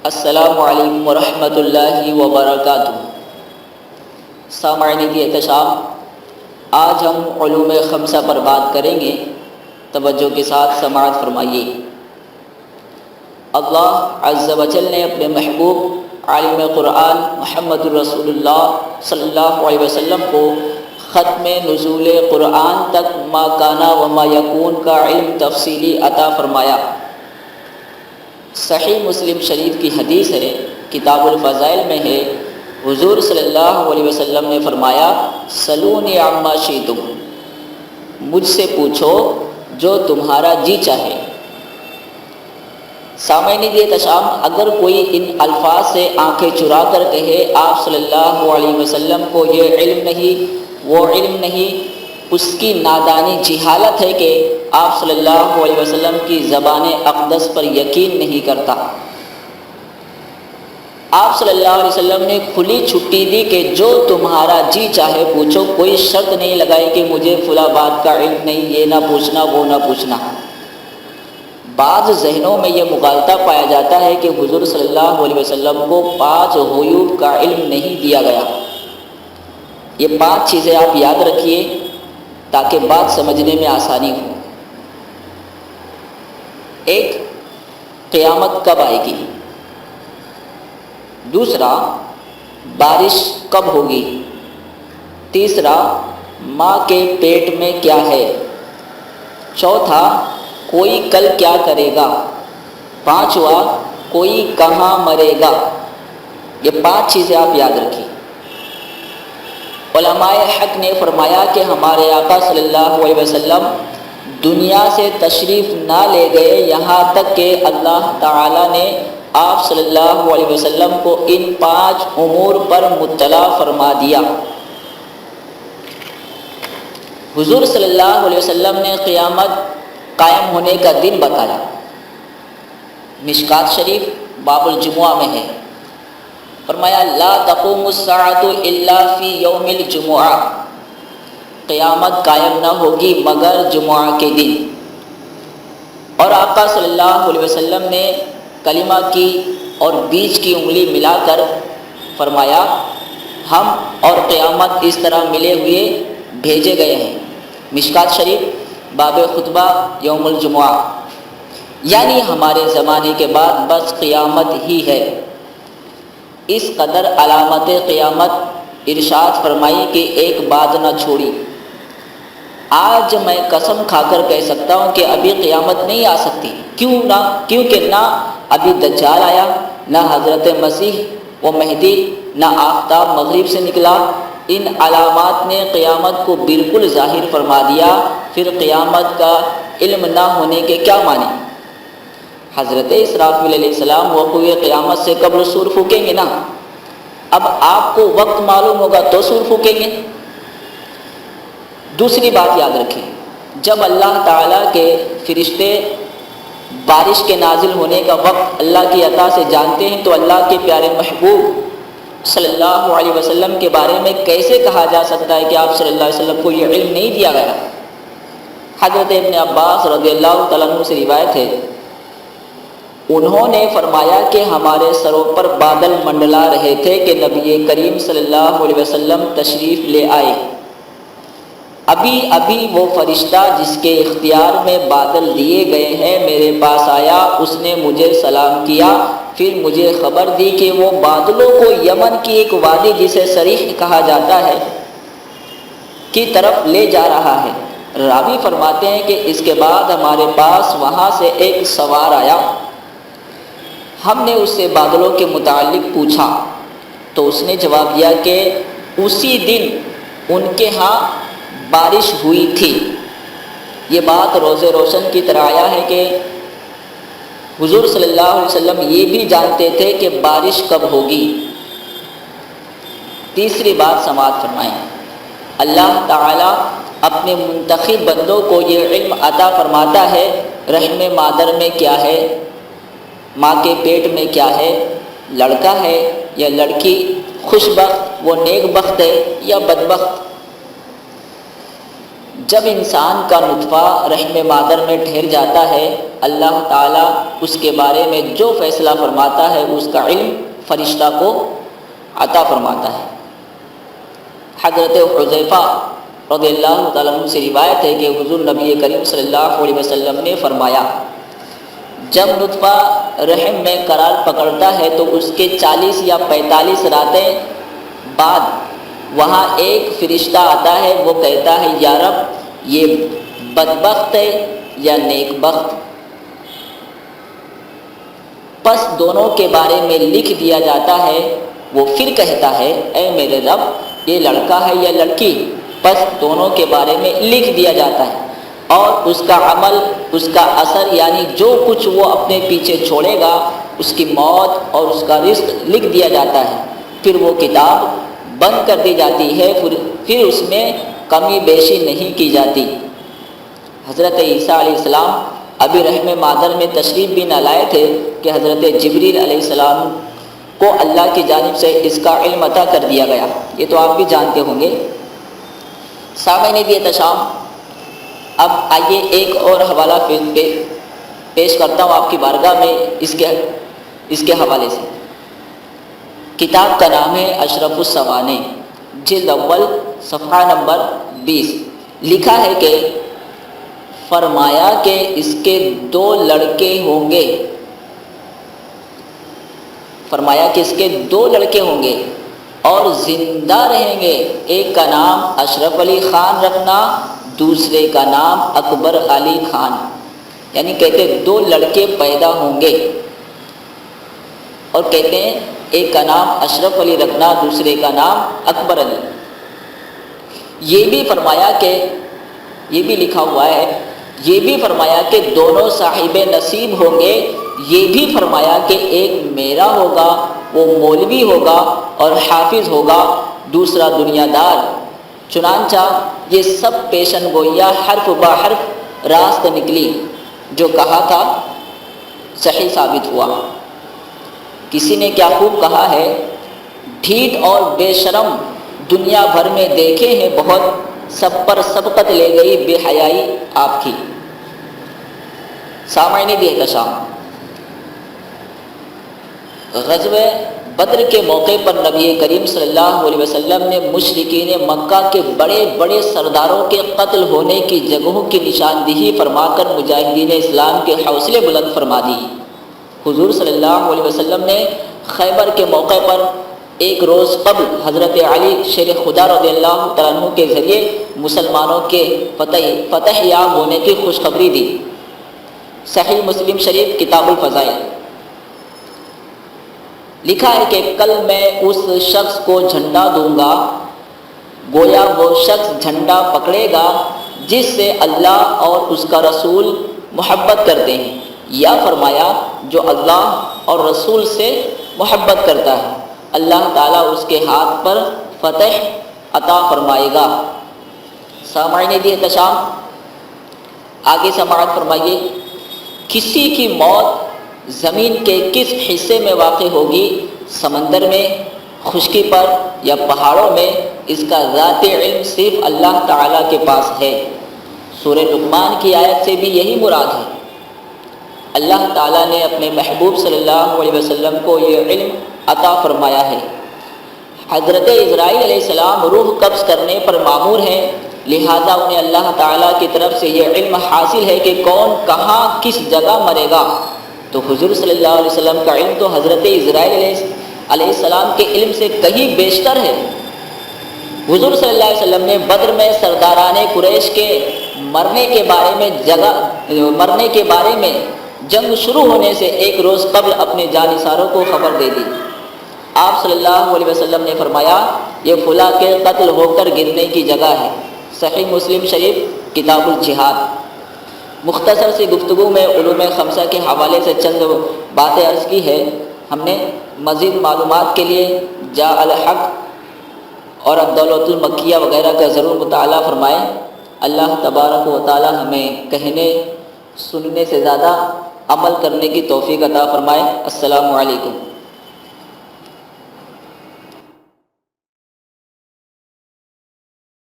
السلام علیکم ورحمۃ اللہ وبرکاتہ۔ سامعین کی احترام، آج ہم علوم خمسہ پر بات کریں گے۔ توجہ کے ساتھ سماعت فرمائیے۔ اللہ عز و جل نے اپنے محبوب عالم قرآن محمد الرسول اللہ صلی اللہ علیہ وسلم کو ختم نزول قرآن تک ما کانا و ما یکون کا علم تفصیلی عطا فرمایا۔ صحیح مسلم شریف کی حدیث ہے، کتاب الفضائل میں ہے، حضور صلی اللہ علیہ وسلم نے فرمایا، سلونی عما شئتم، مجھ سے پوچھو جو تمہارا جی چاہے۔ سامعین احترام، اگر کوئی ان الفاظ سے آنکھیں چرا کر کہے آپ صلی اللہ علیہ وسلم کو یہ علم نہیں، وہ علم نہیں، اس کی نادانی جہالت ہے کہ آپ صلی اللہ علیہ وسلم کی زبان اقدس پر یقین نہیں کرتا۔ آپ صلی اللہ علیہ وسلم نے کھلی چھٹی دی کہ جو تمہارا جی چاہے پوچھو، کوئی شرط نہیں لگائی کہ مجھے فلاں بات کا علم نہیں، یہ نہ پوچھنا، وہ نہ پوچھنا۔ بعض ذہنوں میں یہ مغالطہ پایا جاتا ہے کہ حضور صلی اللہ علیہ وسلم کو 5 غیوب کا علم نہیں دیا گیا۔ یہ 5 چیزیں آپ یاد رکھیے تاکہ بات سمجھنے میں آسانی ہو۔ ایک، قیامت کب آئے گی۔ دوسرا، بارش کب ہوگی۔ تیسرا، ماں کے پیٹ میں کیا ہے۔ چوتھا، کوئی کل کیا کرے گا۔ پانچواں، کوئی کہاں مرے گا۔ یہ 5 چیزیں آپ یاد رکھیے۔ علماء حق نے فرمایا کہ ہمارے آقا صلی اللہ علیہ وسلم دنیا سے تشریف نہ لے گئے یہاں تک کہ اللہ تعالیٰ نے آپ صلی اللہ علیہ وسلم کو ان 5 امور پر مطلع فرما دیا۔ حضور صلی اللہ علیہ وسلم نے قیامت قائم ہونے کا دن بتایا۔ مشکات شریف باب الجمعہ میں ہے، فرمایا لا تقوم الساعۃ الا فی یوم الجمعہ، قیامت قائم نہ ہوگی مگر جمعہ کے دن۔ اور آقا صلی اللہ علیہ وسلم نے کلمہ کی اور بیچ کی انگلی ملا کر فرمایا، ہم اور قیامت اس طرح ملے ہوئے بھیجے گئے ہیں۔ مشکات شریف باب خطبہ یوم الجمعہ، یعنی ہمارے زمانے کے بعد بس قیامت ہی ہے۔ اس قدر علامت قیامت ارشاد فرمائی کہ ایک بات نہ چھوڑی۔ آج میں قسم کھا کر کہہ سکتا ہوں کہ ابھی قیامت نہیں آ سکتی۔ کیونکہ نہ ابھی دجال آیا، نہ حضرت مسیح و مہدی، نہ آفتاب مغرب سے نکلا۔ ان علامات نے قیامت کو بالکل ظاہر فرما دیا۔ پھر قیامت کا علم نہ ہونے کے کیا معنی۔ حضرت اسرافیل علیہ السلام وقوع قیامت سے قبل سور پھونکیں گے نا۔ اب آپ کو وقت معلوم ہوگا تو سور پھونکیں گے۔ دوسری بات یاد رکھیں، جب اللہ تعالیٰ کے فرشتے بارش کے نازل ہونے کا وقت اللہ کی عطا سے جانتے ہیں تو اللہ کے پیارے محبوب صلی اللہ علیہ وسلم کے بارے میں کیسے کہا جا سکتا ہے کہ آپ صلی اللہ علیہ وسلم کو یہ علم نہیں دیا گیا۔ حضرت ابن عباس رضی اللہ تعالیٰ عنہ سے روایت ہے، انہوں نے فرمایا کہ ہمارے سروں پر بادل منڈلا رہے تھے کہ نبی کریم صلی اللہ علیہ وسلم تشریف لے آئے۔ ابھی وہ فرشتہ جس کے اختیار میں بادل دیے گئے ہیں میرے پاس آیا، اس نے مجھے سلام کیا، پھر مجھے خبر دی کہ وہ بادلوں کو یمن کی ایک وادی جسے سریح کہا جاتا ہے کی طرف لے جا رہا ہے۔ راوی فرماتے ہیں کہ اس کے بعد ہمارے پاس وہاں سے ایک سوار آیا، ہم نے اس سے بادلوں کے متعلق پوچھا تو اس نے جواب دیا کہ اسی دن ان کے ہاں بارش ہوئی تھی۔ یہ بات روز روشن کی طرح آیا ہے کہ حضور صلی اللہ علیہ وسلم یہ بھی جانتے تھے کہ بارش کب ہوگی۔ تیسری بات سماعت فرمائیں، اللہ تعالیٰ اپنے منتخب بندوں کو یہ علم عطا فرماتا ہے رحم مادر میں کیا ہے، ماں کے پیٹ میں کیا ہے، لڑکا ہے یا لڑکی، خوش بخت وہ نیک بخت ہے یا بدبخت۔ جب انسان کا نطفہ رحم مادر میں ٹھہر جاتا ہے، اللہ تعالیٰ اس کے بارے میں جو فیصلہ فرماتا ہے اس کا علم فرشتہ کو عطا فرماتا ہے۔ حضرت حذیفہ رضی اللہ تعالیٰ عنہ سے روایت ہے کہ حضور نبی کریم صلی اللہ علیہ وسلم نے فرمایا، جب نطفہ رحم میں قرار پکڑتا ہے تو اس کے 40 یا 45 راتیں بعد وہاں ایک فرشتہ آتا ہے، وہ کہتا ہے یا رب یہ بدبخت ہے یا نیک بخت؟ پس دونوں کے بارے میں لکھ دیا جاتا ہے۔ وہ پھر کہتا ہے اے میرے رب یہ لڑکا ہے یا لڑکی؟ پس دونوں کے بارے میں لکھ دیا جاتا ہے، اور اس کا عمل، اس کا اثر، یعنی جو کچھ وہ اپنے پیچھے چھوڑے گا، اس کی موت اور اس کا رزق لکھ دیا جاتا ہے۔ پھر وہ کتاب بند کر دی جاتی ہے، پھر اس میں کمی بیشی نہیں کی جاتی۔ حضرت عیسیٰ علیہ السلام ابھی رحم مادر میں تشریف بھی نہ لائے تھے کہ حضرت جبریل علیہ السلام کو اللہ کی جانب سے اس کا علم عطا کر دیا گیا۔ یہ تو آپ بھی جانتے ہوں گے۔ سامعین دی احترام، اب آئیے ایک اور حوالہ پیش کرتا ہوں آپ کی بارگاہ میں اس کے حوالے سے۔ کتاب کا نام ہے اشرف السوانح، جلد اول، صفحہ نمبر 20۔ لکھا ہے کہ فرمایا کہ اس کے 2 لڑکے ہوں گے، فرمایا کہ اس کے 2 لڑکے ہوں گے اور زندہ رہیں گے۔ ایک کا نام اشرف علی خان رکھنا، دوسرے کا نام اکبر علی خان، یعنی کہتے 2 لڑکے پیدا ہوں گے، اور کہتے ہیں ایک کا نام اشرف علی رکھنا، دوسرے کا نام اکبر علی۔ یہ بھی فرمایا کہ یہ بھی لکھا ہوا ہے، یہ بھی فرمایا کہ دونوں صاحب نصیب ہوں گے، یہ بھی فرمایا کہ ایک میرا ہوگا، وہ مولوی ہوگا اور حافظ ہوگا، دوسرا دنیا دار۔ چنانچہ یہ سب پیشن گوئیاں حرف بہ حرف راست نکلی، جو کہا تھا صحیح ثابت ہوا۔ کسی نے کیا خوب کہا ہے، ڈھیٹ اور بے شرم دنیا بھر میں دیکھے ہیں بہت، سب پر سبقت لے گئی بے حیائی آپ کی۔ سامعین دی احترام، غزوہ بدر کے موقع پر نبی کریم صلی اللہ علیہ وسلم نے مشرکین مکہ کے بڑے بڑے سرداروں کے قتل ہونے کی جگہوں کی نشاندہی فرما کر مجاہدین اسلام کے حوصلے بلند فرما دی۔ حضور صلی اللہ علیہ وسلم نے خیبر کے موقع پر ایک روز قبل حضرت علی شیر خدا رضی اللہ تعالیٰ عنہ کے ذریعے مسلمانوں کے فتح یاب ہونے کی خوشخبری دی۔ صحیح مسلم شریف کتاب الفضائل۔ لکھا ہے کہ کل میں اس شخص کو جھنڈا دوں گا، گویا وہ شخص جھنڈا پکڑے گا جس سے اللہ اور اس کا رسول محبت کرتے ہیں، یا فرمایا جو اللہ اور رسول سے محبت کرتا ہے اللہ تعالیٰ اس کے ہاتھ پر فتح عطا فرمائے گا۔ سامعین دی احترام، آگے سماعت فرمائیے۔ کسی کی موت زمین کے کس حصے میں واقع ہوگی، سمندر میں، خشکی پر یا پہاڑوں میں، اس کا ذاتی علم صرف اللہ تعالیٰ کے پاس ہے۔ سورہ لقمان کی آیت سے بھی یہی مراد ہے۔ اللہ تعالیٰ نے اپنے محبوب صلی اللہ علیہ وسلم کو یہ علم عطا فرمایا ہے۔ حضرت اسرائیل علیہ السلام روح قبض کرنے پر مامور ہیں، لہذا انہیں اللہ تعالیٰ کی طرف سے یہ علم حاصل ہے کہ کون کہاں کس جگہ مرے گا۔ تو حضور صلی اللہ علیہ وسلم کا علم تو حضرت اسرائیل علیہ السلام کے علم سے کہیں بیشتر ہے۔ حضور صلی اللہ علیہ وسلم نے بدر میں سرداران قریش کے مرنے کے بارے میں جنگ شروع ہونے سے ایک روز قبل اپنے جانثاروں کو خبر دے دی۔ آپ صلی اللہ علیہ وسلم نے فرمایا یہ فلاں کے قتل ہو کر گرنے کی جگہ ہے۔ صحیح مسلم شریف کتاب الجہاد۔ مختصر سی گفتگو میں علوم خمسہ کے حوالے سے چند باتیں عرض کی ہے۔ ہم نے مزید معلومات کے لیے جاء الحق اور الدولۃ المکیہ وغیرہ کا ضرور مطالعہ فرمائیں۔ اللہ تبارک و تعالی ہمیں کہنے سننے سے زیادہ عمل کرنے کی توفیق عطا فرمائے۔ السلام علیکم۔